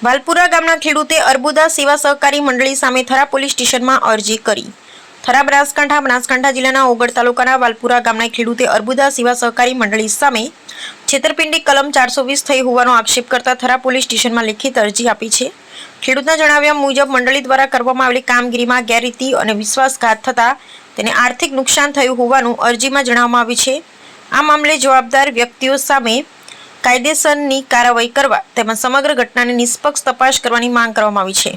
વાલપુરા ગામના ખેડૂતે અર્બુદા સેવા સહકારી મંડળી સામે થરા પોલીસ સ્ટેશનમાં અરજી કરી। થરા બનાસકાંઠા જિલ્લાના ઓગળ તાલુકાના વાલપુરા ગામના ખેડૂતે અર્બુદા સેવા સહકારી મંડળી સામે છેતરપિંડી કલમ 420 થઈ હોવાનો આક્ષેપ કરતા થરા પોલીસ સ્ટેશનમાં લેખિત અરજી આપી છે। ખેડૂતના જણાવ્યા મુજબ મંડળી દ્વારા કરવામાં આવેલી કામગીરીમાં ગેરરીતિ અને વિશ્વાસઘાત થતા તેને આર્થિક નુકસાન થયું હોવાનું અરજીમાં જણાવવામાં આવ્યું છે। આ મામલે જવાબદાર વ્યક્તિઓ સામે કાયદેસરની કાર્યવાહી કરવા તેમજ સમગ્ર ઘટનાની નિષ્પક્ષ તપાસ કરવાની માંગ કરવામાં આવી છે।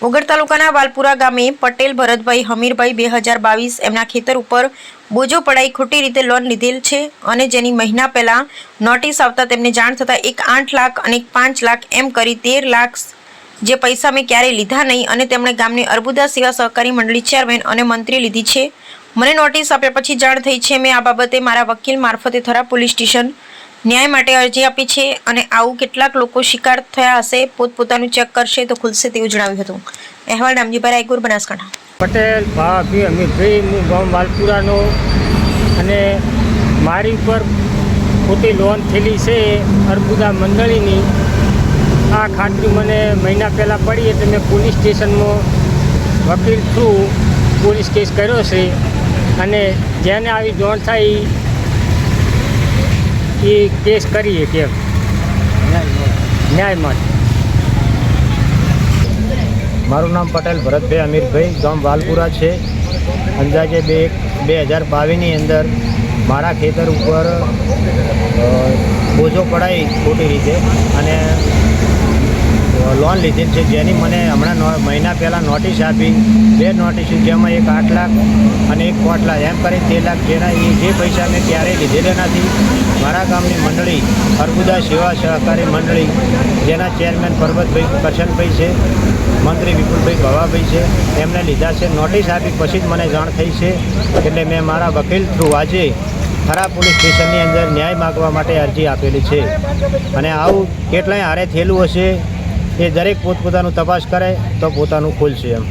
ઓગળ તાલુકાના વાલપુરા ગામે પટેલ ભરતભાઈ હમીરભાઈ 2022 એમના ખેતર ઉપર બોજો પડાઈ ખોટી રીતે લોન લીધેલ છે અને જેની મહિના પહેલા નોટિસ આવતા તેમને જાણ થતાં એક 8 લાખ અને એક 5 લાખ એમ કરી 13 લાખ જે પૈસા મેં ક્યારેય લીધા નહીં અને તેમણે ગામની અર્બુદા સેવા સહકારી મંડળી ચેરમેન અને મંત્રી લીધી છે। મને નોટિસ આપ્યા પછી જાણ થઈ છે। મેં આ બાબતે મારા વકીલ મારફતે થરા પોલીસ સ્ટેશન ન્યાય માટે અરજી આપી છે અને આવું કેટલાક લોકો શિકાર થયા હશે પોતપોતાનું ચેક કરશે તો ખુલશે તેવું જણાવ્યું હતું। અહેવાલ નામજીભાઈ રાયગુર બનાસકાંઠા। પટેલ ભાભી અમિતભાઈ હું ગામ વાલપુરાનો અને મારી ઉપર ખોટી લોન થયેલી છે અર્બુદા મંડળીની। આ ખાતરી મને મહિના પહેલાં પડી એટલે મેં પોલીસ સ્ટેશનમાં વકીલ થ્રુ પોલીસ કેસ કર્યો છે અને જેને આવી જાણ થાય એ કેસ કરીએ કેમ ન્યાય માટે। મારું નામ પટેલ ભરતભાઈ અમીરભાઈ, ગામ વાલપુરા છે। અંદાજે 2022ની અંદર મારા ખેતર ઉપર બોજો પડાઈ ખોટી રીતે અને લોન લીધેલ છે, જેની મને હમણાં મહિના પહેલાં નોટિસ આપી। 2 નોટિસ જેમાં એક 8 લાખ અને એક 5 લાખ એમ કરી 13 લાખ જેના જે પૈસા મેં ક્યારેય લીધેલા નથી। મારા ગામની મંડળી અર્બુદા સેવા સહકારી મંડળી જેના ચેરમેન પરબતભાઈ કરશનભાઈ છે, મંત્રી વિપુલભાઈ ભવાભાઈ છે, એમને લીધા છે। નોટિસ આપી પછી જ મને જાણ થઈ છે એટલે મેં મારા વકીલ થ્રુ આજે થરા પોલીસ સ્ટેશનની અંદર ન્યાય માગવા માટે અરજી આપેલી છે અને આવું કેટલાય હારે થયેલું હશે એ દરેક પોતપોતાનું તપાસ કરે તો પોતાનું ખુલશે એમ।